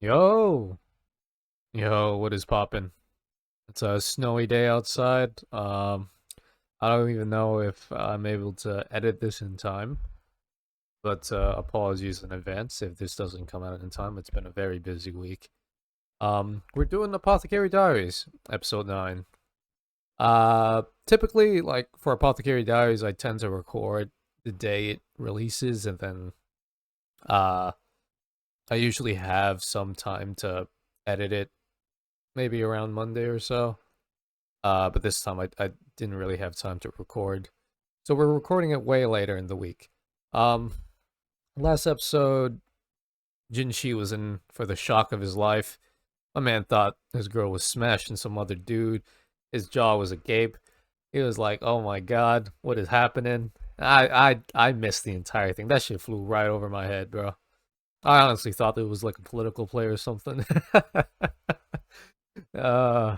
Yo, yo, what is poppin'? It's a snowy day outside. I don't even know if I'm able to edit this in time, but apologies in advance if this doesn't come out in time. It's been a very busy week. We're doing Apothecary Diaries, episode 9. Typically, like for Apothecary Diaries, I tend to record the day it releases, and then uh, I usually have some time to edit it, maybe around Monday or so. But this time I didn't really have time to record. So we're recording it way later in the week. Um, Last episode, Jinshi was in for the shock of his life. My man thought his girl was smashing some other dude. His jaw was agape. He was like, "Oh my god, what is happening?" I missed the entire thing. That shit flew right over my head, bro. I honestly thought it was like a political play or something. uh,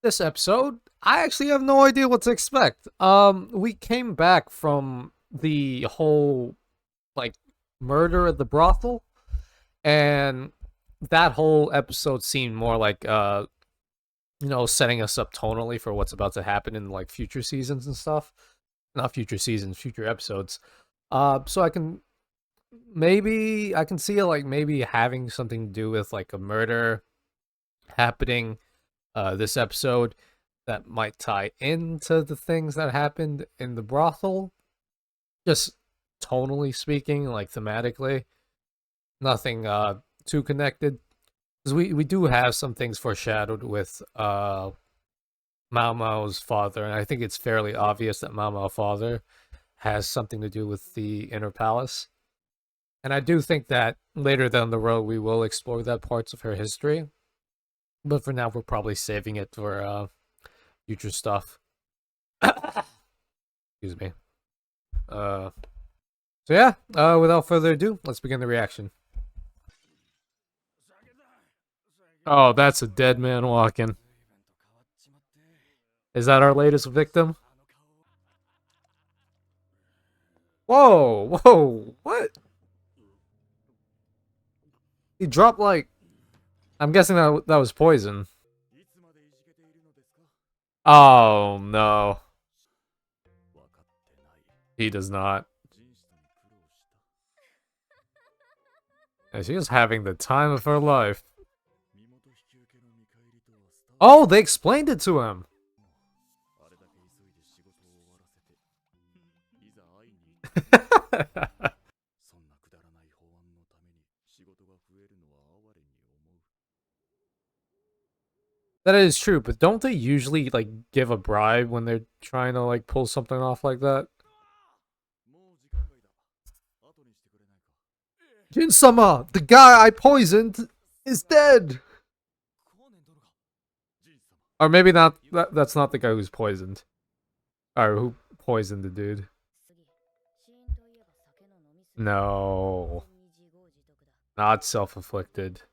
this episode, I actually have no idea what to expect. We came back from the whole like murder at the brothel, and that whole episode seemed more like setting us up tonally for what's about to happen in like future seasons and stuff. Not future seasons, future episodes. So I can see it like maybe having something to do with like a murder happening this episode that might tie into the things that happened in the brothel. Just tonally speaking, like thematically, nothing too connected. Because we do have some things foreshadowed with Mao Mao's father, and I think it's fairly obvious that Mao Mao's father has something to do with the inner palace. And I do think that later down the road we will explore that parts of her history. But for now, we're probably saving it for future stuff. Excuse me. Uh, so yeah, without further ado, let's begin the reaction. Oh, that's a dead man walking. Is that our latest victim? Whoa, whoa, what? He dropped like. I'm guessing that was poison. Oh no, he does not. And she is having the time of her life. Oh, they explained it to him. That is true, but don't they usually like give a bribe when they're trying to like pull something off like that? Jin-sama, the guy I poisoned, is dead. Or maybe not. That's not the guy who's poisoned. Or who poisoned the dude. No, not self-inflicted.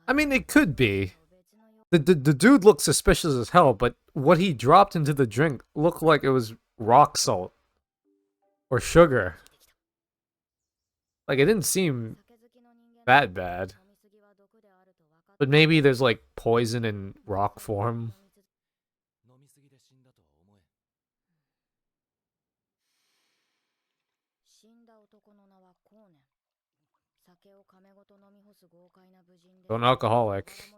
I mean, it could be. The dude looked suspicious as hell, but what he dropped into the drink looked like it was rock salt or sugar. Like it didn't seem that bad. But maybe there's like poison in rock form. So an alcoholic.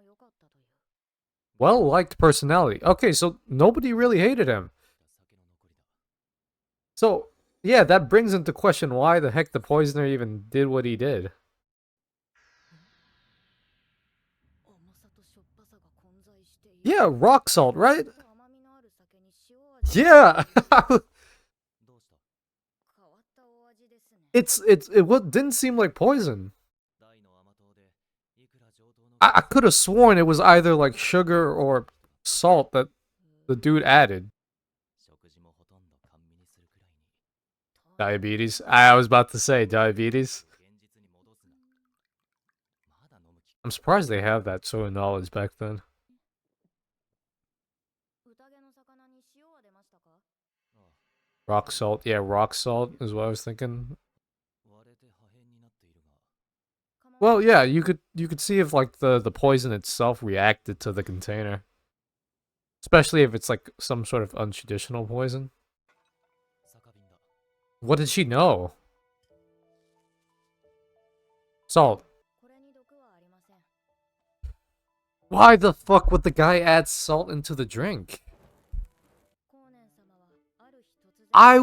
Well liked personality. Okay, so nobody really hated him. So yeah, that brings into question why the heck the poisoner even did what he did. Yeah, rock salt, right? Yeah. It didn't seem like poison. I could have sworn it was either like sugar or salt that the dude added. Diabetes. I was about to say diabetes. I'm surprised they have that sort of knowledge back then. Rock salt. Yeah, rock salt is what I was thinking. Well, yeah, you could see if like the poison itself reacted to the container, especially if it's like some sort of untraditional poison. What did she know? Salt. Why the fuck would the guy add salt into the drink? I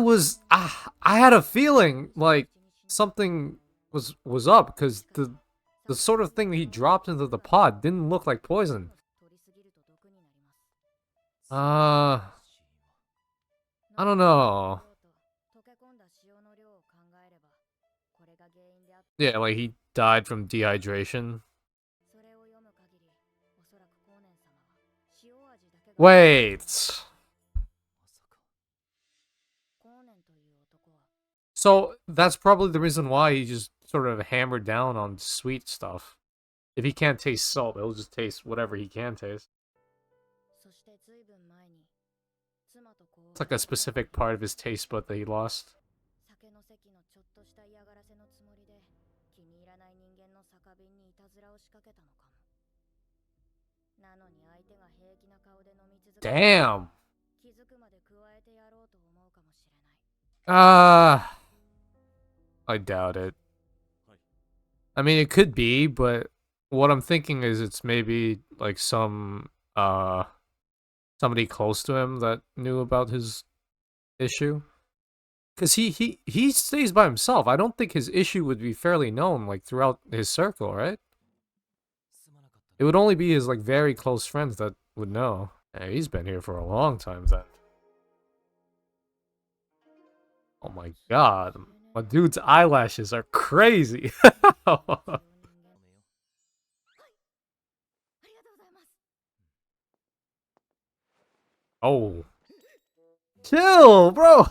had a feeling like something was up because the sort of thing he dropped into the pot didn't look like poison. Uh, I don't know. Yeah, like he died from dehydration. Wait. So that's probably the reason why he just sort of hammered down on sweet stuff. If he can't taste salt, he'll just taste whatever he can taste. It's like a specific part of his taste bud that he lost. Damn. Ah, I doubt it. I mean, it could be, but what I'm thinking is it's maybe like somebody close to him that knew about his issue. Cause he stays by himself. I don't think his issue would be fairly known like throughout his circle, right? It would only be his like very close friends that would know. Yeah, he's been here for a long time then. Oh my god. My dude's eyelashes are crazy. Oh. Chill, bro.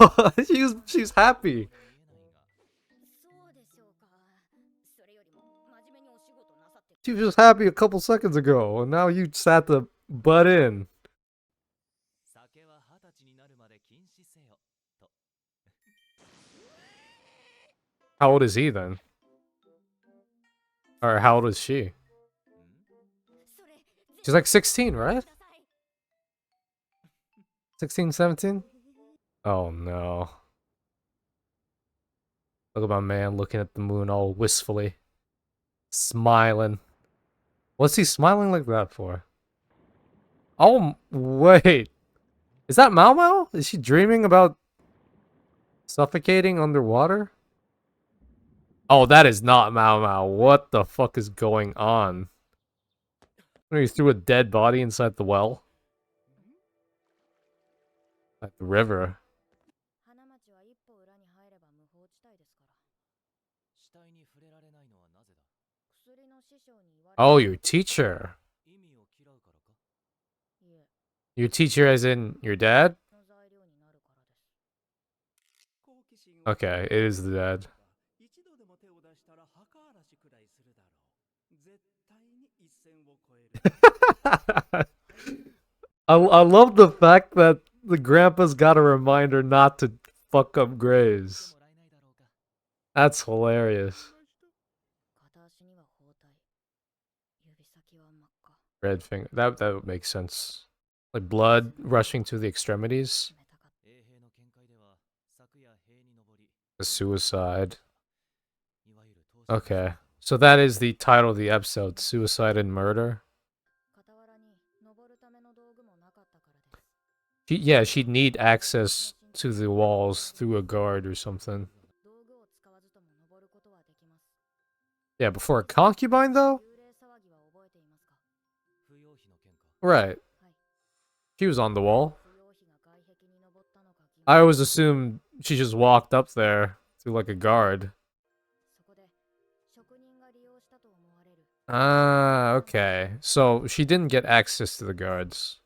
She's happy. She was just happy a couple seconds ago, and now you sat to butt in. How old is he then? Or how old is she? She's like 16, right? 16, 17? Oh no. Look at my man looking at the moon all wistfully. Smiling. What's he smiling like that for? Oh, wait. Is that Mao Mao? Is she dreaming about suffocating underwater? Oh, that is not Mao Mao. What the fuck is going on? He threw a dead body inside the well? At the river. Oh, your teacher. Your teacher as in your dad? Okay, it is the dad. I love the fact that the grandpa's got a reminder not to fuck up Grays. That's hilarious. Red finger. That would make sense. Like blood rushing to the extremities. A suicide. Okay. So that is the title of the episode, Suicide and Murder. Yeah, she'd need access to the walls through a guard or something. Yeah, before a concubine, though? Right. She was on the wall. I always assumed she just walked up there through like a guard. Ah, okay. So she didn't get access to the guards.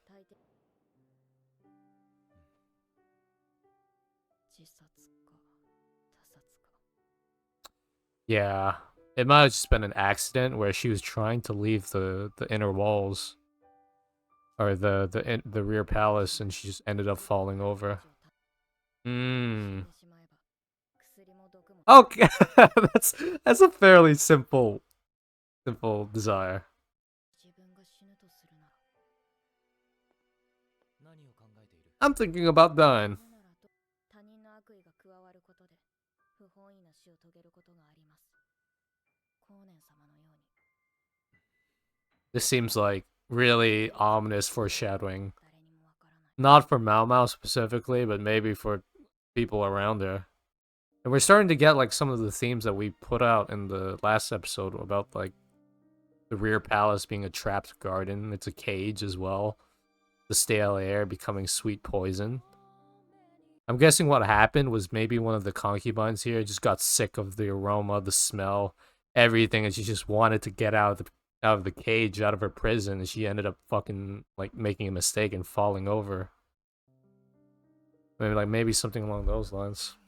Yeah. It might have just been an accident where she was trying to leave the inner walls. Or the rear palace, and she just ended up falling over. Hmm. Okay, that's a fairly simple Simple desire. I'm thinking about dying. This seems like really ominous foreshadowing. Not for Mau Mau specifically, but maybe for people around there. And we're starting to get like some of the themes that we put out in the last episode about like the rear palace being a trapped garden. It's a cage as well. The stale air becoming sweet poison. I'm guessing what happened was maybe one of the concubines here just got sick of the aroma, the smell, everything, and she just wanted to get out of the cage, out of her prison, and she ended up fucking like making a mistake and falling over. Maybe something along those lines.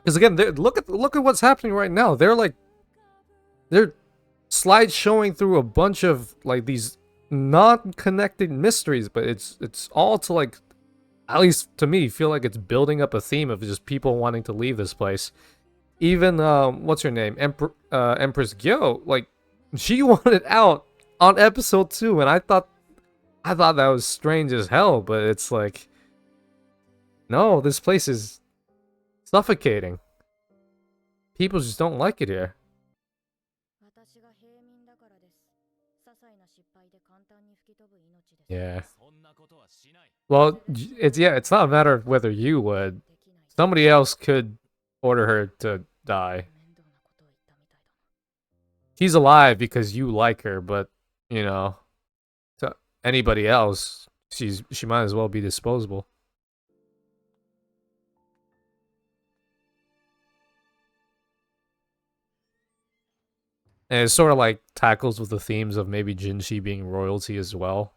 Because again, look at what's happening right now. They're slide showing through a bunch of like these non-connected mysteries, but it's all to like, at least to me, feel like it's building up a theme of just people wanting to leave this place. Even what's her name, Empress Gyo, like she wanted out on episode 2, and I thought that was strange as hell. But it's like, no, this place is suffocating. People just don't like it here. Yeah. Well, it's not a matter of whether you would. Somebody else could order her to die. She's alive because you like her, but you know, to anybody else, she might as well be disposable. And it sort of like tackles with the themes of maybe Jinshi being royalty as well.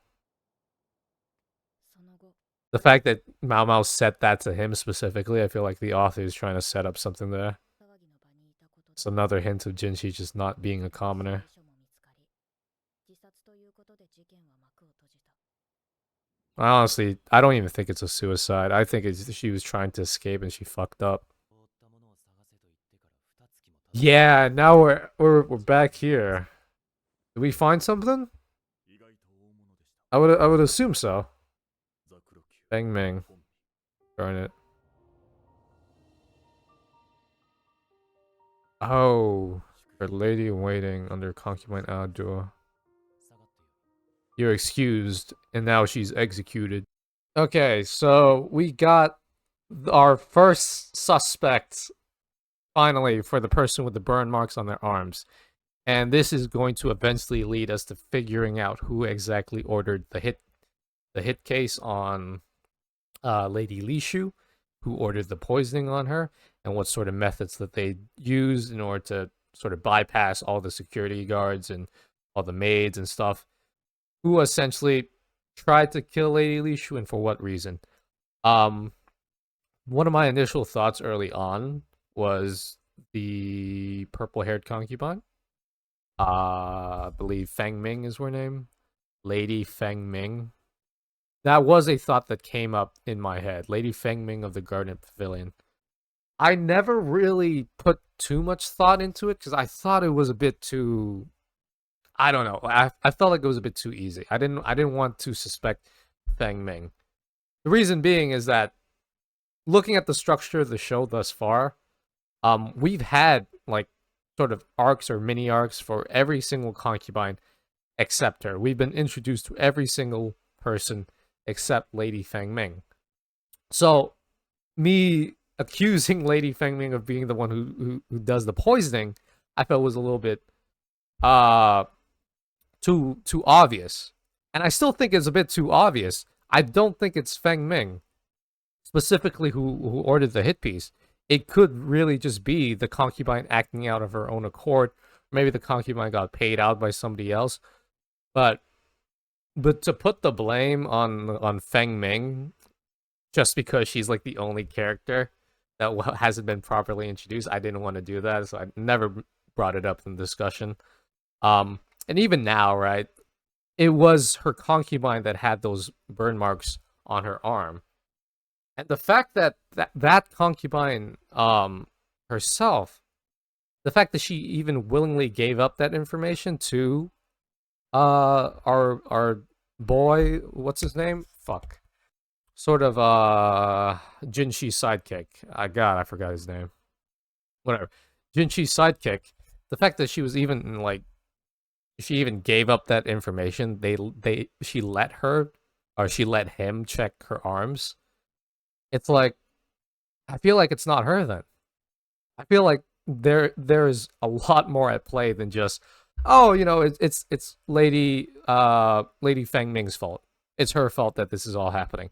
The fact that Mau Mau set that to him specifically, I feel like the author is trying to set up something there. It's another hint of Jinshi just not being a commoner. Honestly, I don't even think it's a suicide. I think she was trying to escape and she fucked up. Yeah, now we're back here. Did we find something? I would assume so. Bang Ming. Darn it. Oh, her lady in waiting under concubine Adua. You're excused, and now she's executed. Okay, so we got our first suspect, finally, for the person with the burn marks on their arms. And this is going to eventually lead us to figuring out who exactly ordered the hit case on Lady Lishu, who ordered the poisoning on her, and what sort of methods that they used in order to sort of bypass all the security guards and all the maids and stuff, who essentially tried to kill Lady Lishu, and for what reason. One of my initial thoughts early on was the purple-haired concubine. I believe Feng Ming is her name. Lady Feng Ming. That was a thought that came up in my head. Lady Feng Ming of the Garden Pavilion. I never really put too much thought into it because I thought it was a bit too, I don't know. I felt like it was a bit too easy. I didn't want to suspect Feng Ming. The reason being is that looking at the structure of the show thus far, we've had like sort of arcs or mini arcs for every single concubine except her. We've been introduced to every single person except Lady Feng Ming. So me accusing Lady Feng Ming of being the one who does the poisoning, I felt was a little bit too obvious. And I still think it's a bit too obvious. I don't think it's Feng Ming specifically who ordered the hit piece. It could really just be the concubine acting out of her own accord. Maybe the concubine got paid out by somebody else. But to put the blame on Feng Ming just because she's like the only character that hasn't been properly introduced, I didn't want to do that, so I never brought it up in the discussion. And even now, right, it was her concubine that had those burn marks on her arm. And the fact that concubine herself the fact that she even willingly gave up that information to our boy, what's his name? Fuck. Sort of Jinshi's sidekick. I forgot his name. Whatever. Jinshi's sidekick. The fact that she was even like she even gave up that information, she let her or she let him check her arms. It's like I feel like it's not her then. I feel like there is a lot more at play than just oh, it's Lady Feng Ming's fault. It's her fault that this is all happening.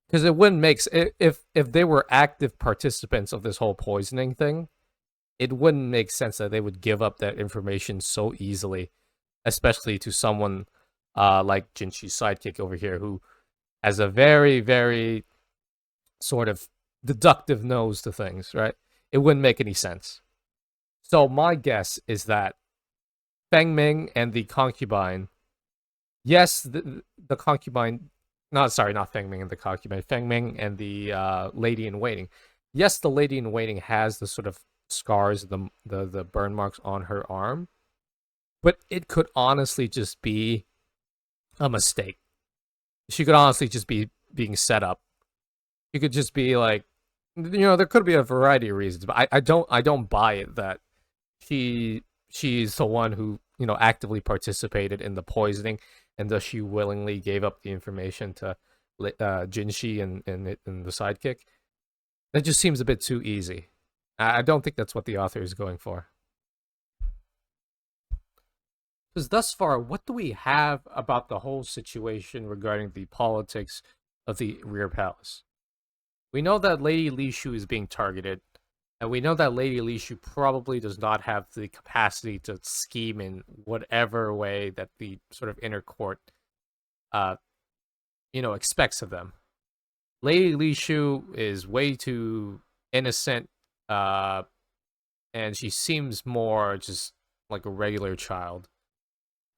Because it wouldn't make if they were active participants of this whole poisoning thing, it wouldn't make sense that they would give up that information so easily, especially to someone like Jinshi's sidekick over here, who has a very, very sort of deductive nose to things, right? It wouldn't make any sense. So my guess is that Feng Ming and the concubine, yes, the concubine, not Feng Ming and the concubine, Feng Ming and the lady in waiting. Yes, the lady in waiting has the sort of scars, the burn marks on her arm, but it could honestly just be a mistake. She could honestly just be being set up. She could just be like, there could be a variety of reasons, but I don't buy it that she's the one who actively participated in the poisoning, and thus she willingly gave up the information to Jinshi and the sidekick. That just seems a bit too easy. I don't think that's what the author is going for. Because thus far, what do we have about the whole situation regarding the politics of the Rear Palace? We know that Lady Li Shu is being targeted, and we know that Lady Li Shu probably does not have the capacity to scheme in whatever way that the sort of inner court, expects of them. Lady Li Shu is way too innocent, and she seems more just like a regular child.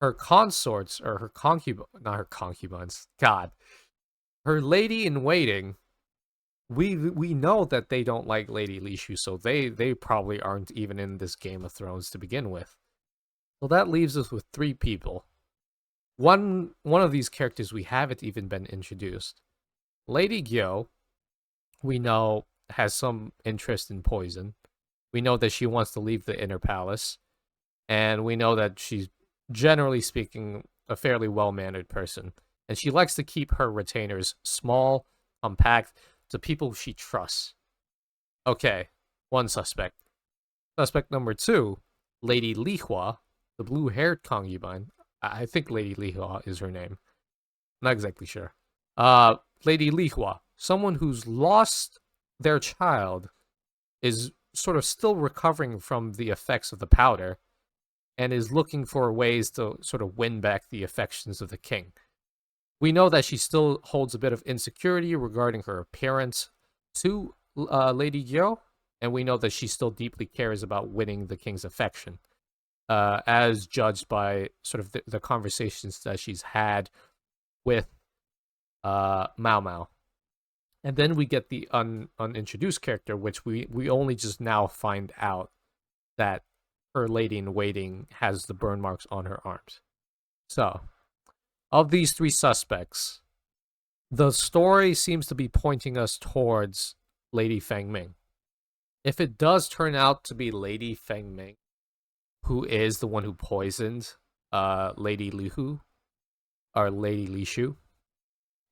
Her consorts, or her not her concubines, God, her lady in waiting, we know that they don't like Lady Li Shu, so they probably aren't even in this Game of Thrones to begin with. Well, that leaves us with 3 people. One of these characters we haven't even been introduced. Lady Gyo, we know, has some interest in poison. We know that she wants to leave the inner palace, and we know that she's, generally speaking, a fairly well-mannered person, and she likes to keep her retainers small, compact, to people she trusts. Okay, one suspect. Suspect number 2, Lady Li Hua, the blue-haired concubine. I think Lady Li Hua is her name. Not exactly sure. Lady Li Hua, someone who's lost their child, is sort of still recovering from the effects of the powder, and is looking for ways to sort of win back the affections of the king. We know that she still holds a bit of insecurity regarding her appearance to Lady Gyo, and we know that she still deeply cares about winning the king's affection, as judged by sort of the conversations that she's had with Mao Mao. And then we get the unintroduced character, which we only just now find out that her lady in waiting has the burn marks on her arms. So, of these 3 suspects, the story seems to be pointing us towards Lady Feng Ming. If it does turn out to be Lady Feng Ming, who is the one who poisoned Lady Li Hu, or Lady Li Shu,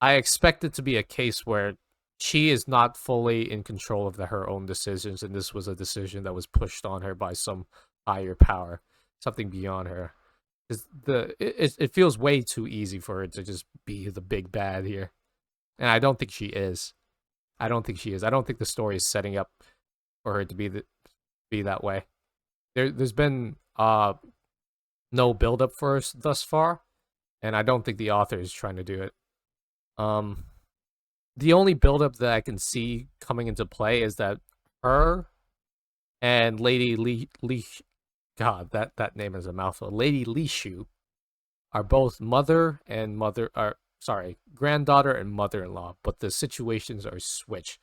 I expect it to be a case where she is not fully in control of her own decisions, and this was a decision that was pushed on her by some higher power, something beyond her. It feels way too easy for her to just be the big bad here, and I don't think she is. I don't think the story is setting up for her to be that way. There's been no build up for us thus far, and I don't think the author is trying to do it. The only build up that I can see coming into play is that her and Lady Li God, that name is a mouthful. Lady Li Shu are both granddaughter and mother-in-law, but the situations are switched.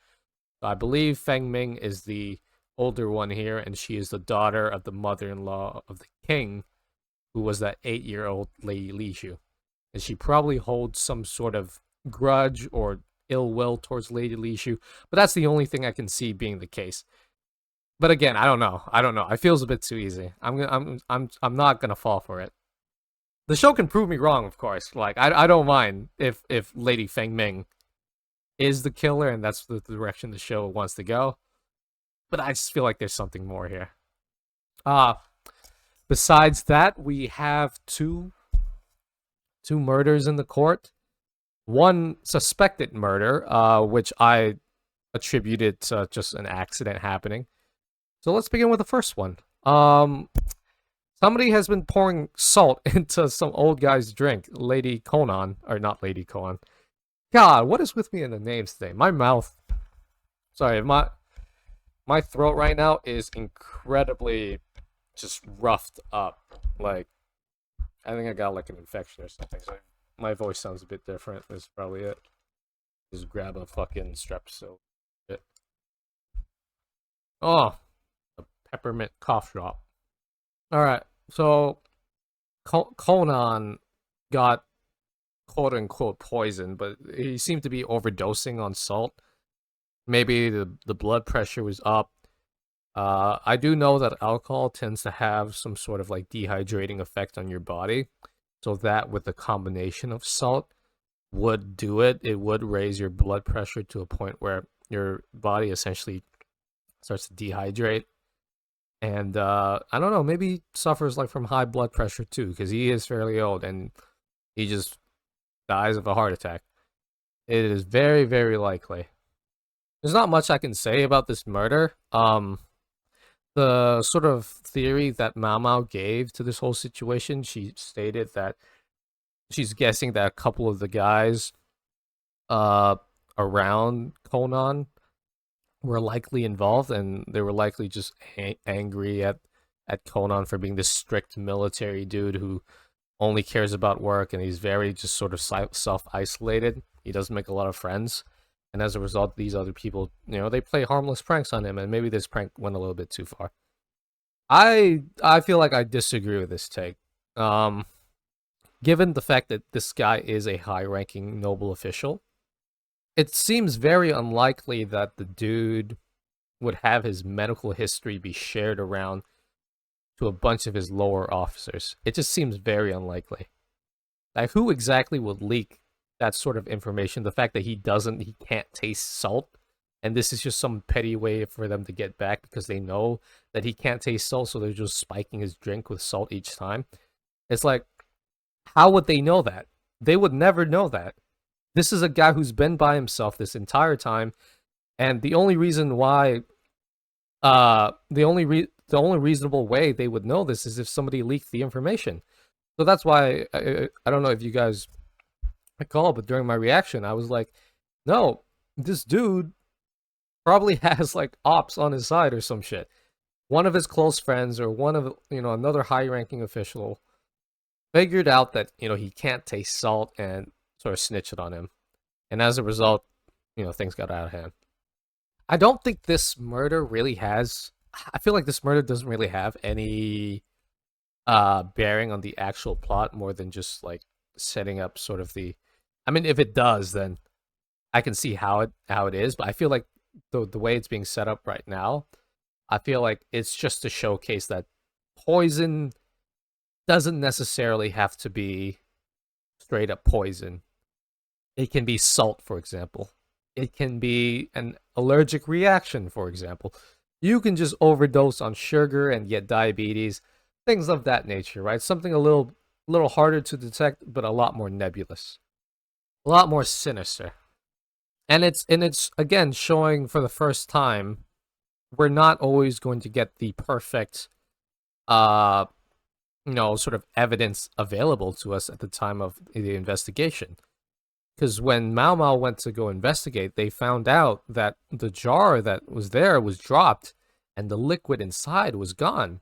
So I believe Feng Ming is the older one here, and she is the daughter of the mother-in-law of the king, who was that 8-year-old Lady Lishu. And she probably holds some sort of grudge or ill will towards Lady Lishu, but that's the only thing I can see being the case. But again, I don't know. I don't know. It feels a bit too easy. I'm not gonna fall for it. The show can prove me wrong, of course. Like I don't mind if Lady Feng Ming is the killer and that's the direction the show wants to go. But I just feel like there's something more here. Uh besides that, we have two murders in the court. One suspected murder, which I attributed to just an accident happening. So let's begin with the first one. Somebody has been pouring salt into some old guy's drink. Lady Conan, or not Lady Conan. God, what is with me in the names today? My mouth. Sorry, my throat right now is incredibly just roughed up. Like, I think I got like an infection or something. So my voice sounds a bit different. That's probably it. Just grab a fucking Strepsil. Oh, a peppermint cough drop. All right, so Conan got quote unquote poisoned, but he seemed to be overdosing on salt. Maybe the blood pressure was up. I do know that alcohol tends to have some sort of like dehydrating effect on your body. So that with the combination of salt would do it. It would raise your blood pressure to a point where your body essentially starts to dehydrate. And I don't know, maybe he suffers like from high blood pressure too, because he is fairly old and he just dies of a heart attack. It is very, very likely. There's not much I can say about this murder. The sort of theory that Mao Mao gave to this whole situation, she stated that she's guessing that a couple of the guys around Conan were likely involved, and they were likely just angry at Conan for being this strict military dude who only cares about work, and he's very just sort of self-isolated. He doesn't make a lot of friends. And as a result, these other people, they play harmless pranks on him, and maybe this prank went a little bit too far. I feel like I disagree with this take. Given the fact that this guy is a high-ranking noble official, it seems very unlikely that the dude would have his medical history be shared around to a bunch of his lower officers. It just seems very unlikely. Like, who exactly would leak that sort of information? The fact that he can't taste salt, and this is just some petty way for them to get back because they know that he can't taste salt, so they're just spiking his drink with salt each time. It's like, how would they know that? They would never know that. This is a guy who's been by himself this entire time, and the only reason why, the only reasonable way they would know this is if somebody leaked the information. So that's why I don't know if you guys recall, but during my reaction, I was like, no, this dude probably has like ops on his side or some shit. One of his close friends or one of another high-ranking official figured out that he can't taste salt and sort of snitched on him, and as a result, things got out of hand. I don't think this murder really has. I feel like this murder doesn't really have any bearing on the actual plot more than just like setting up sort of the. I mean, if it does, then I can see how it is, but I feel like the way it's being set up right now, I feel like it's just to showcase that poison doesn't necessarily have to be straight up poison. It can be salt, for example. It can be an allergic reaction, for example. You can just overdose on sugar and get diabetes, things of that nature, right? Something a little harder to detect, but a lot more nebulous, a lot more sinister. And it's again showing for the first time we're not always going to get the perfect sort of evidence available to us at the time of the investigation. Because when Mao Mao went to go investigate, they found out that the jar that was there was dropped and the liquid inside was gone.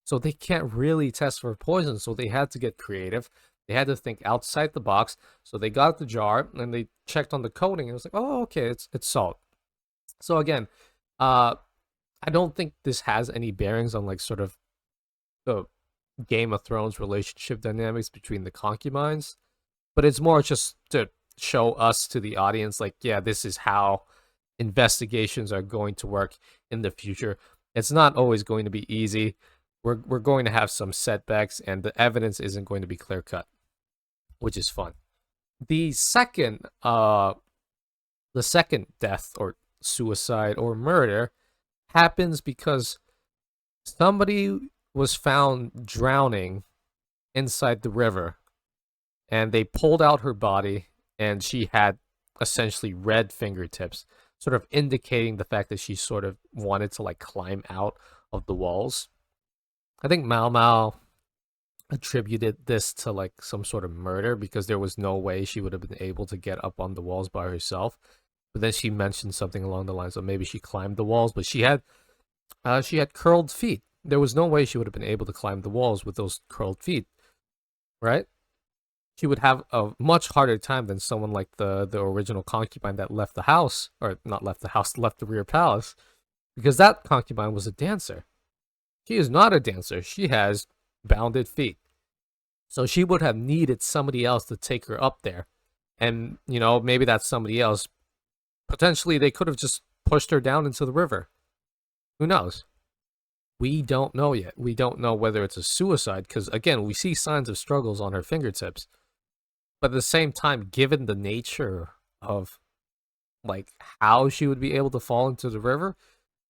So they can't really test for poison, so they had to get creative. They had to think outside the box. So they got the jar and they checked on the coating and it was like, oh, okay, it's salt. So again, I I don't think this has any bearings on like sort of the Game of Thrones relationship dynamics between the concubines, but it's more just to show us to the audience, like, yeah, this is how investigations are going to work in the future. It's not always going to be easy. We're going to have some setbacks, and the evidence isn't going to be clear cut, which is fun. The second death or suicide or murder happens because somebody was found drowning inside the river, and they pulled out her body, and she had essentially red fingertips, sort of indicating the fact that she sort of wanted to like climb out of the walls. I think Mao Mao attributed this to like some sort of murder because there was no way she would have been able to get up on the walls by herself. But then she mentioned something along the lines of maybe she climbed the walls, but she had curled feet. There was no way she would have been able to climb the walls with those curled feet, right? She would have a much harder time than someone like the original concubine that left the house, or not left the house, left the rear palace, because that concubine was a dancer. She is not a dancer. She has bounded feet. So she would have needed somebody else to take her up there. And, maybe that somebody else, potentially they could have just pushed her down into the river. Who knows? We don't know yet. We don't know whether it's a suicide, because, again, we see signs of struggles on her fingertips. But at the same time, given the nature of, like, how she would be able to fall into the river,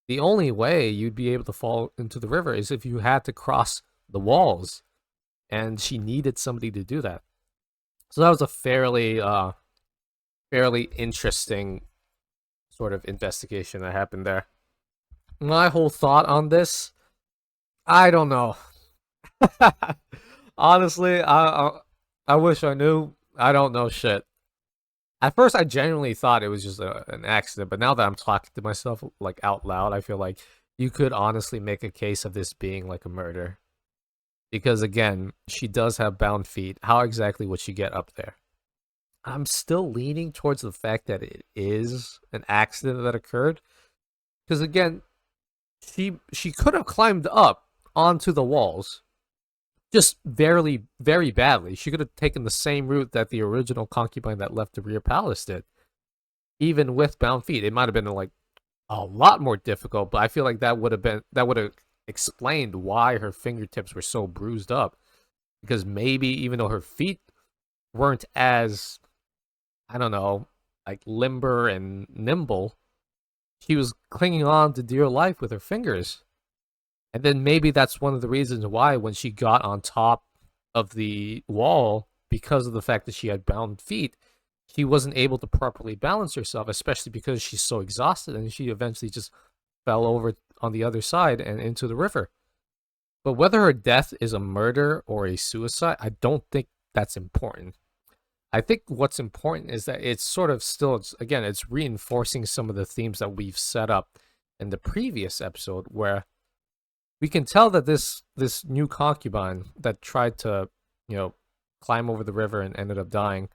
the only way you'd be able to fall into the river is if you had to cross the walls, and she needed somebody to do that. So that was a fairly interesting sort of investigation that happened there. My whole thought on this, I don't know. Honestly, I wish I knew. I don't know shit. At first, I genuinely thought it was just an accident, but now that I'm talking to myself like out loud, I feel like you could honestly make a case of this being like a murder. Because again, she does have bound feet. How exactly would she get up there? I'm still leaning towards the fact that it is an accident that occurred. Because again, she could have climbed up onto the walls, just very badly. She could have taken the same route that the original concubine that left the rear palace did, even with bound feet. It might have been like a lot more difficult, but I feel like that would have explained why her fingertips were so bruised up. Because maybe even though her feet weren't as, I don't know, like limber and nimble, she was clinging on to dear life with her fingers. And then maybe that's one of the reasons why when she got on top of the wall, because of the fact that she had bound feet, she wasn't able to properly balance herself, especially because she's so exhausted, and she eventually just fell over on the other side and into the river. But whether her death is a murder or a suicide, I don't think that's important. I think what's important is that it's sort of still, again, it's reinforcing some of the themes that we've set up in the previous episode, where we can tell that this new concubine that tried to, climb over the river and ended up dying,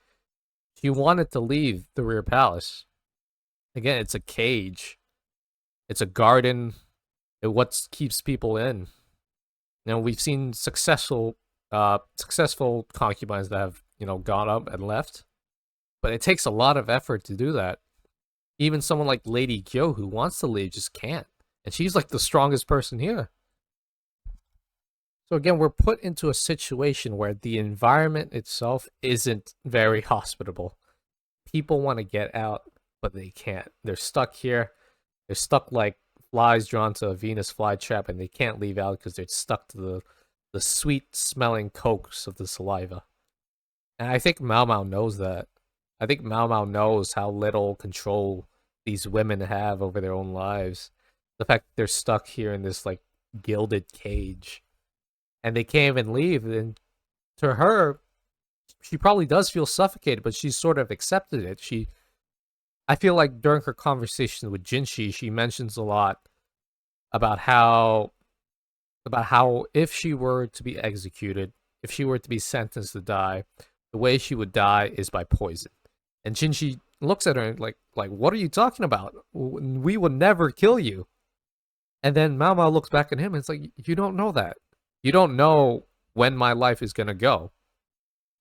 she wanted to leave the rear palace. Again, it's a cage. It's a garden. What keeps people in. We've seen successful concubines that have, gone up and left, but it takes a lot of effort to do that. Even someone like Lady Kyo, who wants to leave, just can't. And she's like the strongest person here. So again, we're put into a situation where the environment itself isn't very hospitable. People want to get out, but they can't. They're stuck here. They're stuck like flies drawn to a Venus flytrap, and they can't leave out because they're stuck to the sweet-smelling coats of the saliva. And I think Mao Mao knows that. I think Mao Mao knows how little control these women have over their own lives. The fact that they're stuck here in this, like, gilded cage. And they can't even leave. And to her, she probably does feel suffocated, but she's sort of accepted it. I feel like during her conversation with Jinshi, she mentions a lot about how if she were to be executed, if she were to be sentenced to die, the way she would die is by poison. And Jinshi looks at her and like, what are you talking about? We would never kill you. And then Mao Mao looks back at him and it's like, you don't know that. You don't know when my life is gonna go.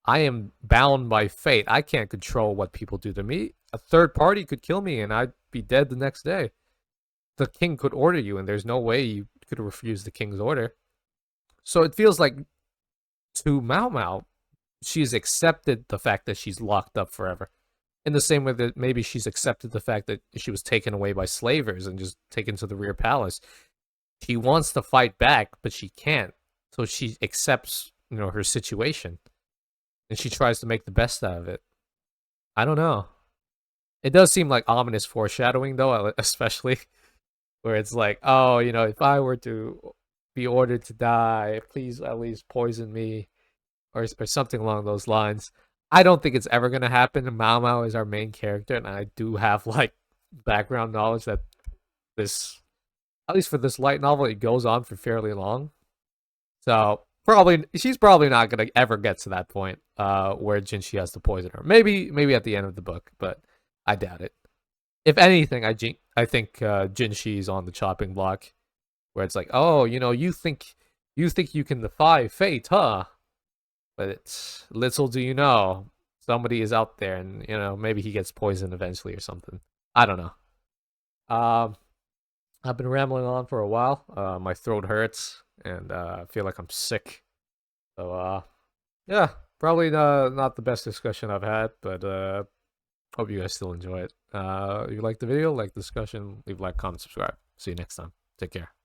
I am bound by fate. I can't control what people do to me. A third party could kill me and I'd be dead the next day. The king could order you, and there's no way you could refuse the king's order. So it feels like to Mao Mao, she's accepted the fact that she's locked up forever. In the same way that maybe she's accepted the fact that she was taken away by slavers and just taken to the rear palace. She wants to fight back, but she can't. So she accepts, her situation. And she tries to make the best out of it. I don't know. It does seem like ominous foreshadowing, though, especially where it's like, oh, if I were to be ordered to die, please at least poison me, or something along those lines. I don't think it's ever gonna happen. Mao Mao is our main character, and I do have like background knowledge that this, at least for this light novel, it goes on for fairly long. So she's probably not gonna ever get to that point where Jinshi has to poison her. Maybe at the end of the book, but I doubt it. If anything, I think Jinshi's on the chopping block, where it's like, oh, you think you can defy fate, huh? But it's little do you know, somebody is out there, and maybe he gets poisoned eventually or something. I don't know. Um, I've been rambling on for a while. My throat hurts, and I feel like I'm sick. So yeah, probably not the best discussion I've had, but hope you guys still enjoy it. If you like the video, like the discussion, leave a like, comment, subscribe. See you next time. Take care.